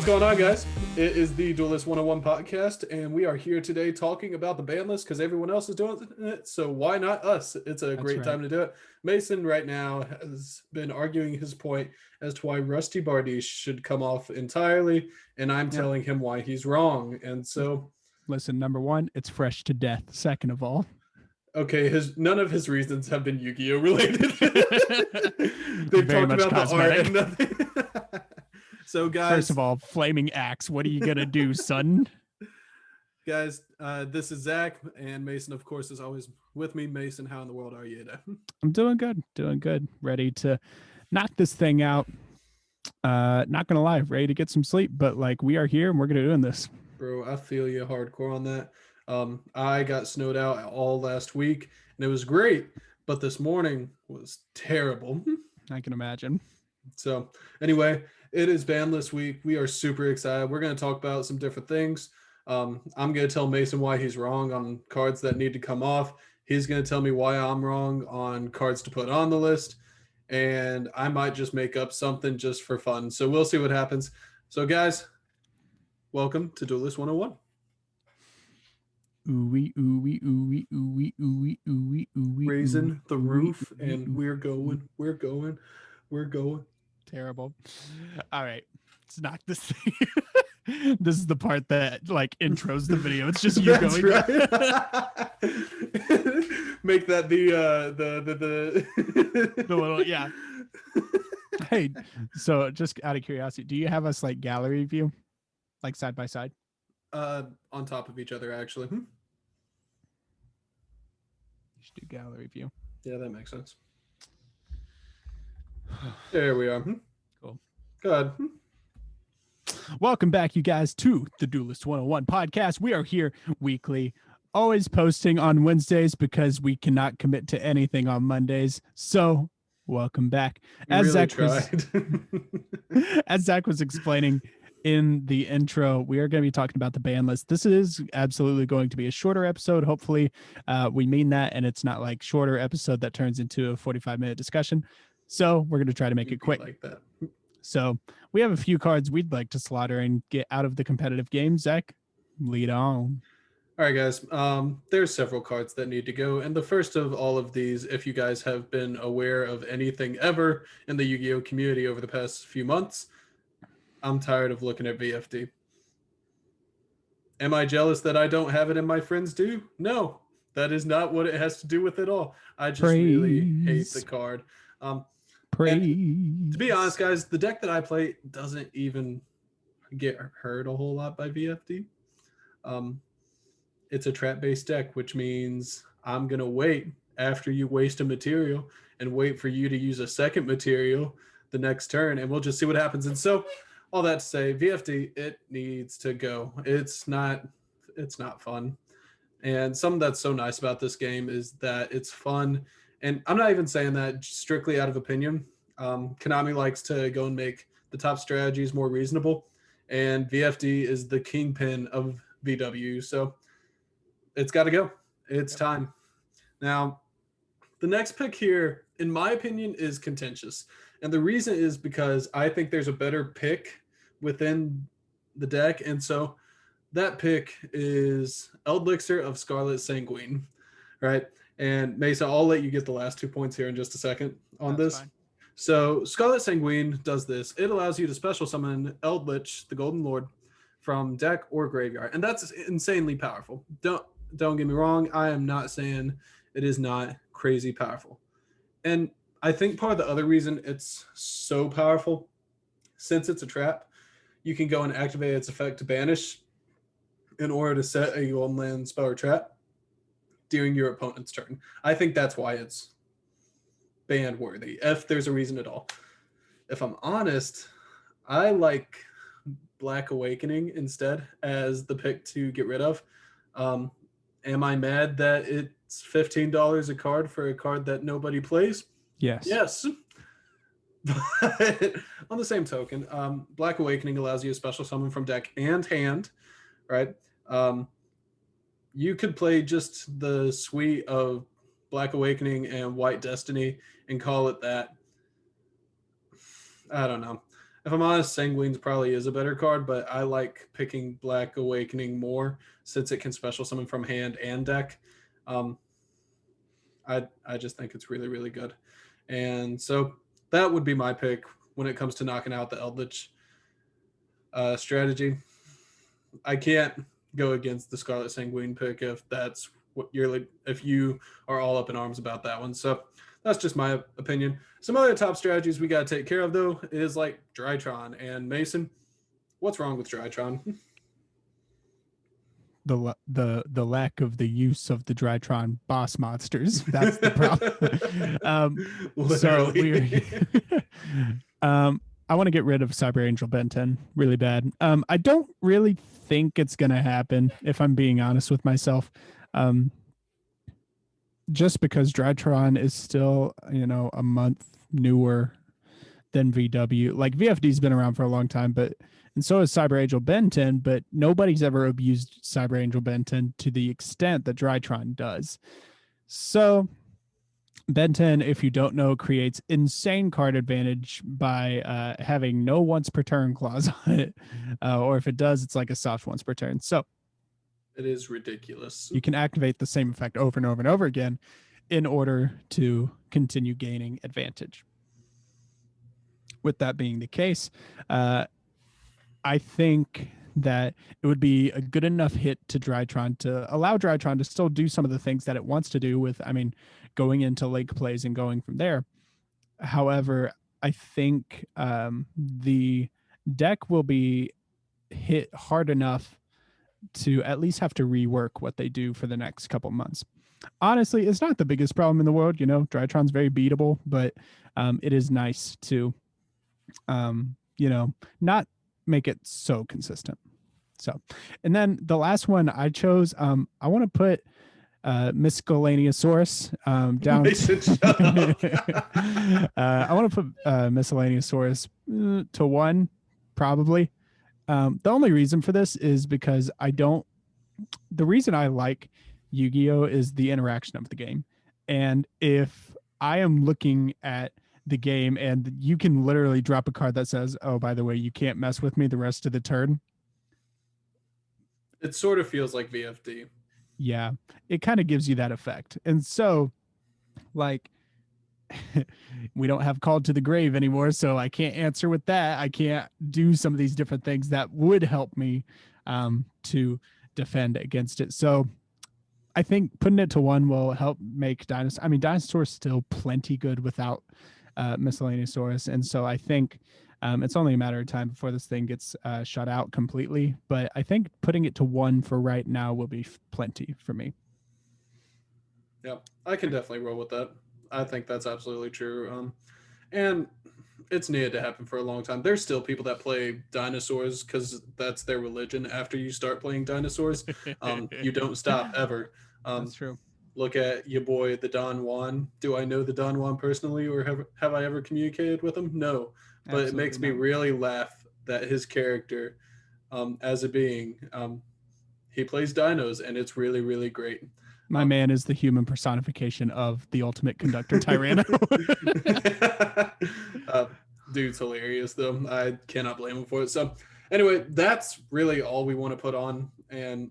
going on, guys? It is the Duelist 101 podcast, and we are here today talking about the ban list because everyone else is doing it, so why not us? It's a great time to do it. Mason right now has been arguing his point as to why Rusty Bardiche should come off entirely, and I'm telling him why he's wrong. And so, listen, number one, it's fresh to death. Second of all, okay, none of his reasons have been Yu-Gi-Oh related. They've very talked much about cosmetic. the art and nothing. So, guys, First of all, flaming axe. What are you gonna do, son? Guys, this is Zach, and Mason, of course, is always with me. Mason, how in the world are you today? I'm doing good. Ready to knock this thing out. Not gonna lie, ready to get some sleep, but like we are here and we're gonna doing this. Bro, I feel you hardcore on that. I got snowed out all last week, and it was great, but this morning was terrible. I can imagine. So, anyway, it is Banlist week. We are super excited. We're going to talk about some different things. I'm going to tell Mason why he's wrong on cards that need to come off. He's going to tell me why I'm wrong on cards to put on the list. And I might just make up something just for fun. So we'll see what happens. So, guys, welcome to Duelist 101. Ooh-wee, ooh-wee, ooh-wee, ooh-wee, ooh-wee, ooh-wee, ooh-wee. Raising the roof, and we're going. Terrible. All right, let's knock this thing. This is the part that like intros the video. It's just you That's going. Right. Make that the little Hey, so just out of curiosity, do you have us like gallery view, like side by side? On top of each other, actually. You should do gallery view. Yeah, that makes sense. There we are. Cool. Go ahead. Welcome back, you guys, to the Duelist 101 podcast. We are here weekly, always posting on Wednesdays because we cannot commit to anything on Mondays. So welcome back. As Zach was explaining in the intro, we are going to be talking about the ban list. This is absolutely going to be a shorter episode. Hopefully we mean that, and it's not like shorter episode that turns into a 45-minute discussion. So we're going to try to make it quick. Like that. So we have a few cards we'd like to slaughter and get out of the competitive game. Zach, lead on. All right, guys. There's several cards that need to go. And the first of all of these, if you guys have been aware of anything ever in the Yu-Gi-Oh community over the past few months, I'm tired of looking at VFD. Am I jealous that I don't have it and my friends do? No, that is not what it has to do with it all. I just really hate the card. To be honest, guys, the deck that I play doesn't even get hurt a whole lot by VFD. It's a trap-based deck, which means I'm going to wait after you waste a material and wait for you to use a second material the next turn, and we'll just see what happens. And so, all that to say, VFD, it needs to go. It's not fun. And something that's so nice about this game is that it's fun. And I'm not even saying that strictly out of opinion. Konami likes to go and make the top strategies more reasonable, and VFD is the kingpin of VW. So it's got to go. It's time. Now, the next pick here, in my opinion, is contentious. And the reason is because I think there's a better pick within the deck. And so that pick is Elixir of Scarlet Sanguine, right? And Mesa, I'll let you get the last 2 points here in just a second on That's this. Fine. So Scarlet Sanguine does this. It allows you to special summon Eldritch, the Golden Lord, from deck or graveyard. And that's insanely powerful. Don't get me wrong. I am not saying it is not crazy powerful. And I think part of the other reason it's so powerful, since it's a trap, you can go and activate its effect to banish in order to set a golden land spell or trap during your opponent's turn. I think that's why it's ban worthy, if there's a reason at all. If I'm honest, I like Black Awakening instead as the pick to get rid of. Am I mad that it's $15 a card for a card that nobody plays? Yes. But on the same token, Black Awakening allows you a special summon from deck and hand, right? You could play just the suite of Black Awakening and White Destiny and call it that. I don't know. If I'm honest, Sanguine's probably is a better card, but I like picking Black Awakening more since it can special summon from hand and deck. Um, I just think it's really really good, and so that would be my pick when it comes to knocking out the Eldritch strategy. I can't go against the Scarlet Sanguine pick if that's what you're like, if you are all up in arms about that one. So that's just my opinion. Some other top strategies we got to take care of though is like Drytron and Mason. What's wrong with Drytron? The lack of the use of the Drytron boss monsters. That's the problem. So Literally. we're I want to get rid of Cyber Angel Ben 10 really bad. I don't really think it's gonna happen, if I'm being honest with myself. Um, just because Drytron is still, a month newer than VW. Like VFD's been around for a long time, but and so is Cyber Angel Ben 10, but nobody's ever abused Cyber Angel Ben 10 to the extent that Drytron does. So Ben 10, if you don't know, creates insane card advantage by having no once per turn clause on it. Or if it does, it's like a soft once per turn. So it is ridiculous. you can activate the same effect over and over and over again in order to continue gaining advantage. With that being the case, I think that it would be a good enough hit to Drytron to allow Drytron to still do some of the things that it wants to do with, going into lake plays and going from there. However, I think the deck will be hit hard enough to at least have to rework what they do for the next couple months. Honestly, it's not the biggest problem in the world. Drytron's very beatable, but it is nice to, not make it so consistent. So, and then the last one I chose, I want to put Miscellaneousaurus down. I want to put Miscellaneousaurus to 1, probably. The only reason for this is because the reason I like Yu-Gi-Oh! Is the interaction of the game. And if I am looking at the game and you can literally drop a card that says, oh, by the way, you can't mess with me the rest of the turn. It sort of feels like VFD. Yeah, it kind of gives you that effect. And so, like, we don't have Called to the Grave anymore, so I can't answer with that. I can't do some of these different things that would help me to defend against it. So I think putting it to 1 will help make Dinosaur. Dinosaur's still plenty good without Miscellaneousaurus, and so I think it's only a matter of time before this thing gets shut out completely. But I think putting it to 1 for right now will be plenty for me. Yeah, I can definitely roll with that. I think that's absolutely true. And it's needed to happen for a long time. There's still people that play dinosaurs because that's their religion. After you start playing dinosaurs, you don't stop ever. That's true. Look at your boy, the Don Juan. Do I know the Don Juan personally, or have I ever communicated with him? No, but absolutely, it makes me really laugh that his character, as a being, he plays dinos, and it's really, really great. My man is the human personification of the ultimate conductor Tyranno. Dude's hilarious, though. I cannot blame him for it. So, anyway, that's really all we want to put on. And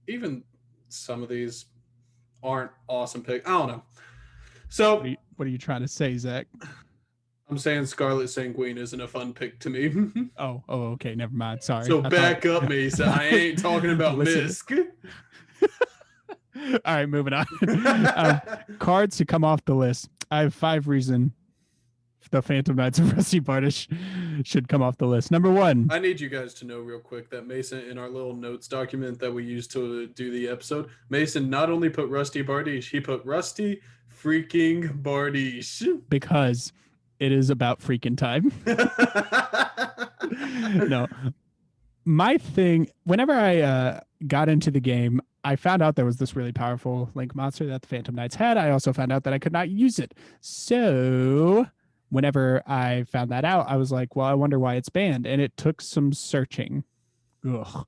even some of these aren't awesome picks. I don't know. So, what are you trying to say, Zach? I'm saying Scarlet Sanguine isn't a fun pick to me. Oh, okay. Never mind. Sorry. So back up, Mesa. I ain't talking about Misk. All right, moving on. Cards to come off the list. I have 5 reasons the Phantom Knights of Rusty Bardish should come off the list. Number 1. I need you guys to know real quick that Mason, in our little notes document that we used to do the episode, Mason not only put Rusty Bardish, he put Rusty freaking Bardish. Because it is about freaking time. No. My thing, whenever I got into the game, I found out there was this really powerful Link monster that the Phantom Knights had. I also found out that I could not use it. So whenever I found that out, I was like, well, I wonder why it's banned. And it took some searching. Ugh.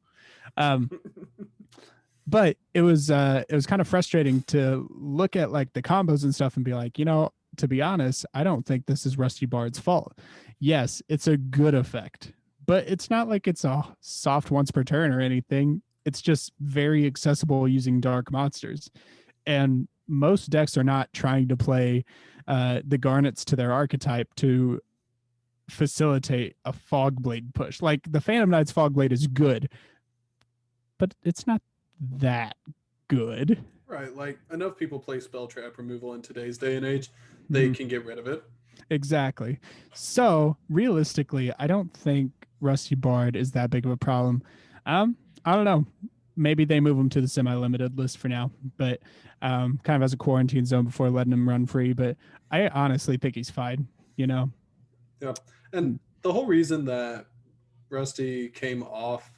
But it was kind of frustrating to look at like the combos and stuff and be like, to be honest, I don't think this is Rusty Bard's fault. Yes, it's a good effect, but it's not like it's a soft once per turn or anything. It's just very accessible using dark monsters. And most decks are not trying to play the garnets to their archetype to facilitate a Fogblade push. Like the Phantom Knight's Fogblade is good, but it's not that good. Right, like enough people play spell trap removal in today's day and age, they Mm-hmm. can get rid of it. Exactly. So realistically, I don't think Rusty Bard is that big of a problem. I don't know. Maybe they move him to the semi-limited list for now, but kind of as a quarantine zone before letting him run free. But I honestly think he's fine. You know. Yeah, and the whole reason that Rusty came off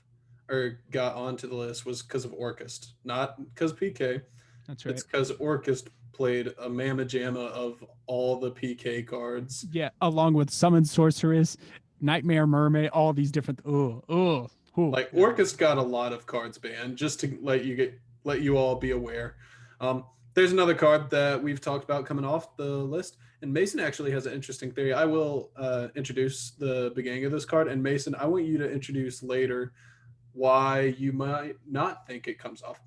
or got onto the list was because of Orchest, not because PK. That's right. It's because Orchest played a mamma jamma of all the PK cards. Yeah, along with Summon Sorceress, Nightmare Mermaid, all these different. Like Orchest got a lot of cards banned, just to let you all be aware. There's another card that we've talked about coming off the list, and Mason actually has an interesting theory. I will introduce the beginning of this card, and Mason, I want you to introduce later why you might not think it comes off.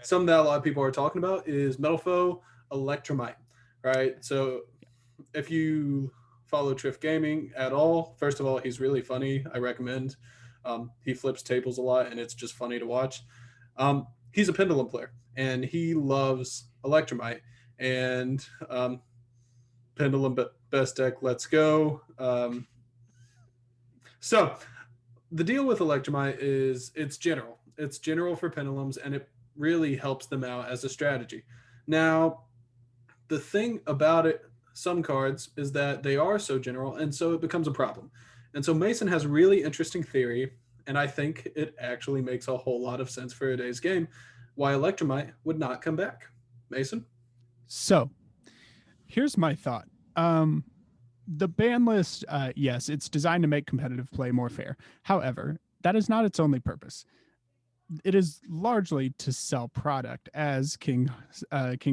Something that a lot of people are talking about is Metal Foe Electromite, right? So if you follow Triff Gaming at all, first of all, he's really funny. I recommend. He flips tables a lot, and it's just funny to watch. He's a Pendulum player, and he loves Electromite. And Pendulum best deck, let's go. So the deal with Electromite is it's general. It's general for Pendulums, and it really helps them out as a strategy. Now, the thing about it, some cards, is that they are so general, and so it becomes a problem. And so Mason has a really interesting theory, and I think it actually makes a whole lot of sense for today's game, why Electromite would not come back. Mason? So here's my thought. The ban list, yes, it's designed to make competitive play more fair. However, that is not its only purpose. It is largely to sell product, as King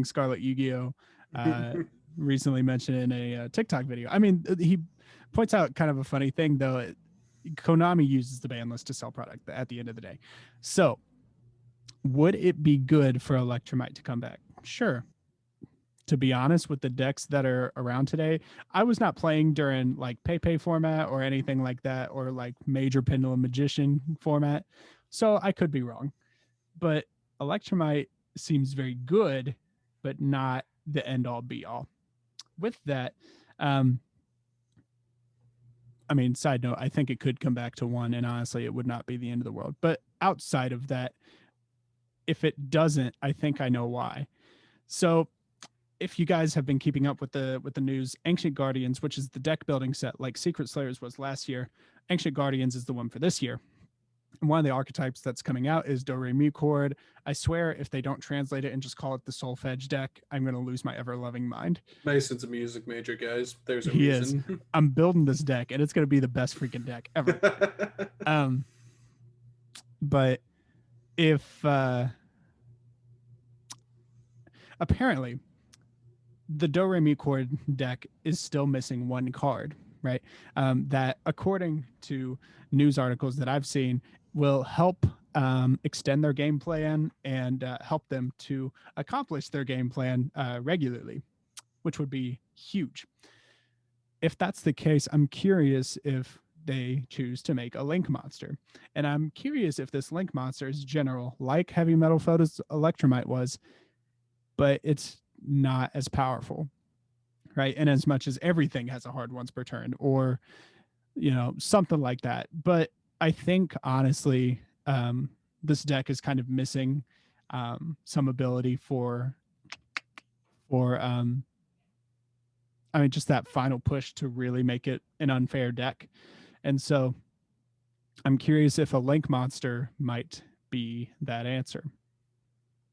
Scarlet Yu-Gi-Oh recently mentioned in a TikTok video. I mean, he points out kind of a funny thing though. Konami uses the ban list to sell product at the end of the day. So, would it be good for Electromite to come back? Sure. To be honest, with the decks that are around today, I was not playing during like Pepe format or anything like that, or like Major Pendulum Magician format. So I could be wrong. But Electromite seems very good, but not the end all be all. With that, I mean, side note, I think it could come back to one, and honestly, it would not be the end of the world. But outside of that, if it doesn't, I think I know why. So if you guys have been keeping up with the news, Ancient Guardians, which is the deck building set like Secret Slayers was last year, Ancient Guardians is the one for this year. And one of the archetypes that's coming out is Do Re Mi Chord. I swear, if they don't translate it and just call it the Solfege deck, I'm going to lose my ever loving mind. Mason's a music major, guys. There's a He reason. is. I'm building this deck, and it's going to be the best freaking deck ever. But if apparently the Do Re Mi Chord deck is still missing one card, right? That, according to news articles that I've seen, will help extend their game plan and help them to accomplish their game plan regularly, which would be huge. If that's the case, I'm curious if they choose to make a Link monster. And I'm curious if this Link monster is general, like Heavy Metal Foe's Electromite was, but it's not as powerful, right? And as much as everything has a hard once per turn, or something like that. But I think honestly, this deck is kind of missing some ability for I mean, just that final push to really make it an unfair deck. And so I'm curious if a Link monster might be that answer.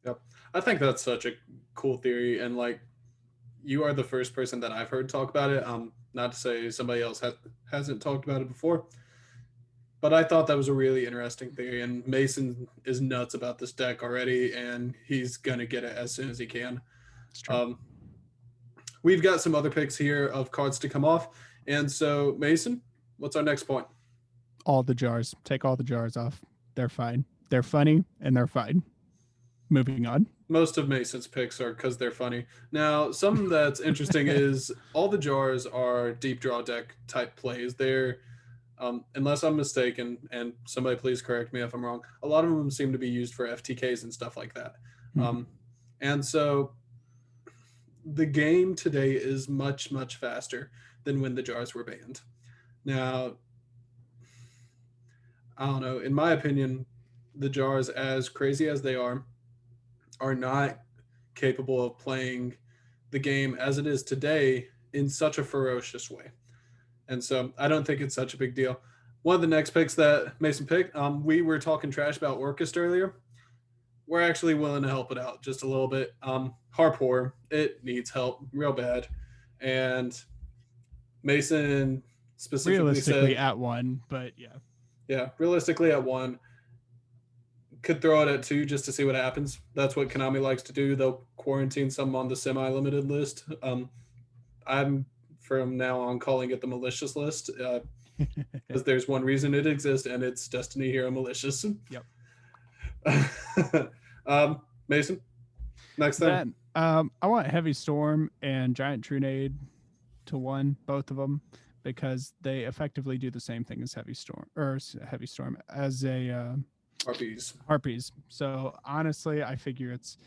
Yep. I think that's such a cool theory. And like, you are the first person that I've heard talk about it. Not to say somebody else hasn't talked about it before, but I thought that was a really interesting theory. And Mason is nuts about this deck already, and he's going to get it as soon as he can. We've got some other picks here of cards to come off, And so, Mason, what's our next point? All the jars. Take all the jars off. They're fine. They're funny and they're fine. Moving on. Most of Mason's picks are because they're funny. Now, something that's interesting is all the jars are deep draw deck type plays. They're, unless I'm mistaken, and somebody please correct me if I'm wrong, a lot of them seem to be used for FTKs and stuff like that. Mhm. And so the game today is much, much faster than when the jars were banned. Now, I don't know. In my opinion, the jars, as crazy as they are not capable of playing the game as it is today in such a ferocious way. And so I don't think it's such a big deal. One of the next picks that Mason picked, we were talking trash about Orcust earlier. We're actually willing to help it out just a little bit. Harpor, it needs help real bad. And Mason specifically Realistically said, at one, but yeah, realistically at one, could throw it at two just to see what happens. That's what Konami likes to do. They'll quarantine some on the semi-limited list. I'm from now on calling it the malicious list because there's one reason it exists, and it's Destiny Hero Malicious. Yep. Mason, next thing. Then I want Heavy Storm and Giant Trunade to one, both of them, because they effectively do the same thing as Heavy Storm as a Harpies. So honestly, I figure it's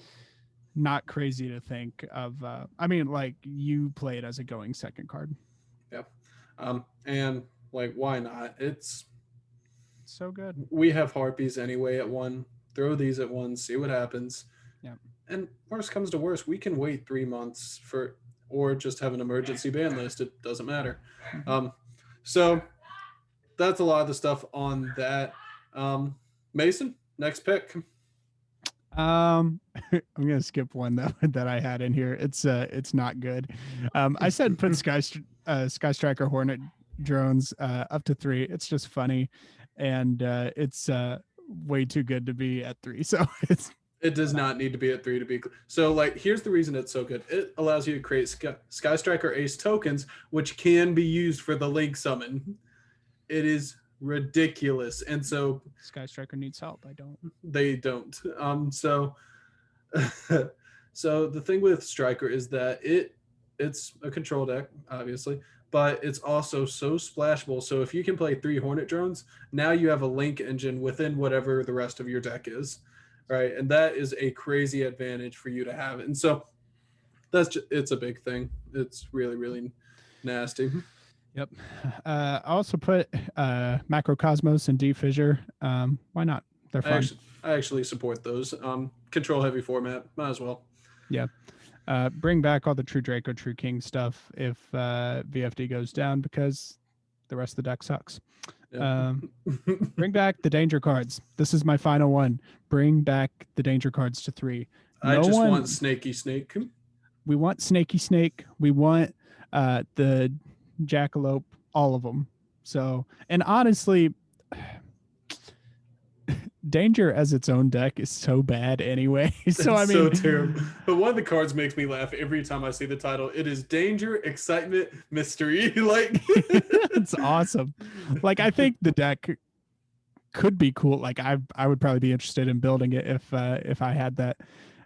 not crazy to think of. I mean, like you play it as a going second card. Yeah, and like why not? It's so good. We have Harpies anyway at one. Throw these at one, see what happens. Yeah. And worst comes to worst, we can wait 3 months for, or just have an emergency ban list. It doesn't matter. Mm-hmm. So that's a lot of the stuff on that. Mason, next pick. I'm gonna skip one that I had in here. It's not good. I said put Sky Striker Hornet drones up to 3. It's just funny, and it's way too good to be at 3. So it does not need to be at 3 to be. So like, here's the reason it's so good. It allows you to create Sky Striker Ace tokens, which can be used for the Link summon. It is ridiculous, and so Sky Striker needs help. They don't. So so the thing with Striker is that it's a control deck, obviously, but it's also so splashable. So if you can play 3 Hornet drones, now you have a Link engine within whatever the rest of your deck is, right? And that is a crazy advantage for you to have. And so it's a big thing. It's really, really nasty. Yep. I also put Macrocosmos and D-Fissure. Why not? They're fun. I actually support those. Control heavy format, might as well. Yeah. Bring back all the True Draco, True King stuff if VFD goes down, because the rest of the deck sucks. Yeah. Bring back the danger cards. This is my final one. Bring back the danger cards to 3. I just want Snaky Snake. We want Snaky Snake. We want the Jackalope, all of them. So, and honestly, Danger as its own deck is so bad anyway. So I mean, so terrible. But one of the cards makes me laugh every time I see the title. It is Danger, Excitement, Mystery. Like it's awesome. Like I think the deck could be cool. Like I would probably be interested in building it if I had that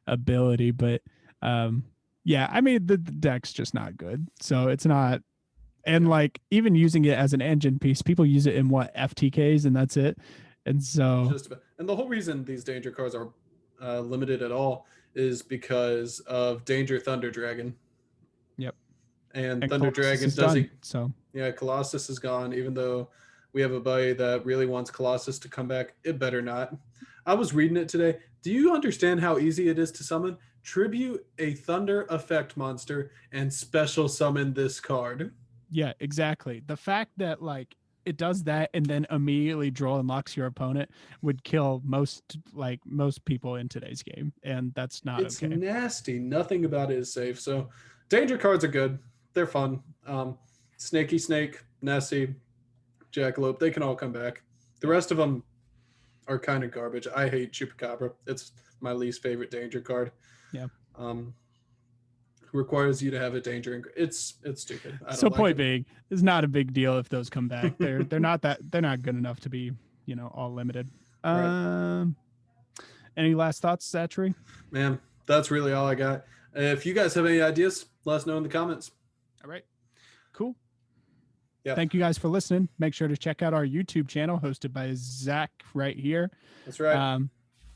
ability. But yeah, I mean the deck's just not good. So it's not. And like even using it as an engine piece, people use it in what FTKs, and that's it. And so, and the whole reason these danger cards are limited at all is because of Danger Thunder Dragon. Yep. And Thunder Dragon doesn't. So yeah, Colossus is gone. Even though we have a buddy that really wants Colossus to come back, it better not. I was reading it today. Do you understand how easy it is to summon? Tribute a Thunder effect monster and special summon this card. Yeah, exactly. The fact that like it does that and then immediately draw and locks your opponent would kill most people in today's game, and that's not it's okay. It's nasty. Nothing about it is safe. So danger cards are good. They're fun. Snaky Snake, Nessie, Jackalope, they can all come back. The rest of them are kind of garbage. I hate Chupacabra. It's my least favorite danger card. Yeah. requires you to have a danger. It's stupid. I don't So like point it. being, it's not a big deal if those come back. They're not good enough to be, all limited. Right. Any last thoughts, Zachary? Man, that's really all I got. If you guys have any ideas, let us know in the comments. All right. Cool. Yeah. Thank you guys for listening. Make sure to check out our YouTube channel hosted by Zach right here. That's right.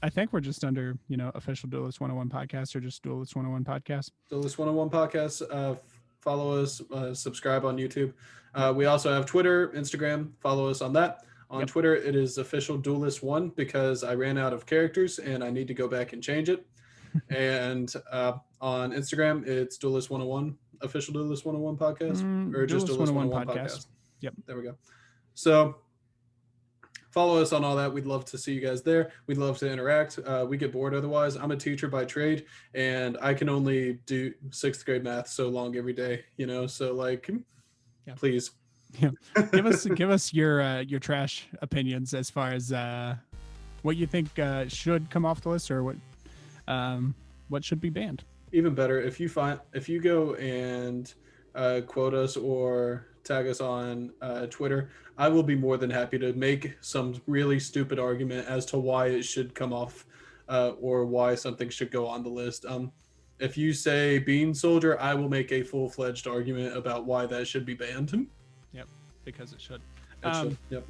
I think we're just under, official Duelist 101 podcast or just Duelist 101 podcast. Duelist 101 podcast. Follow us, subscribe on YouTube. We also have Twitter, Instagram. Follow us on that. On Twitter, it is official Duelist 1 because I ran out of characters and I need to go back and change it. And on Instagram, it's Duelist 101, official Duelist 101 podcast, or just Duelist 101 podcast. Yep. There we go. So follow us on all that. We'd love to see you guys there. We'd love to interact. We get bored otherwise. I'm a teacher by trade, and I can only do 6th grade math so long every day, so please. Yeah. Give us your trash opinions as far as what you think should come off the list or what should be banned. Even better, if you go and quote us or tag us on Twitter, I will be more than happy to make some really stupid argument as to why it should come off or why something should go on the list. If you say Bean Soldier, I will make a full-fledged argument about why that should be banned. Yep, because it should. Yep.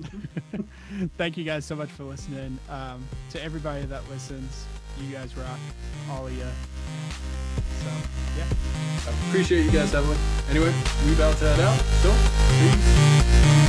Thank you guys so much for listening. To everybody that listens, you guys rock, all of you. So, yeah. I appreciate you guys heavily. Anyway, we about to head out. So, peace.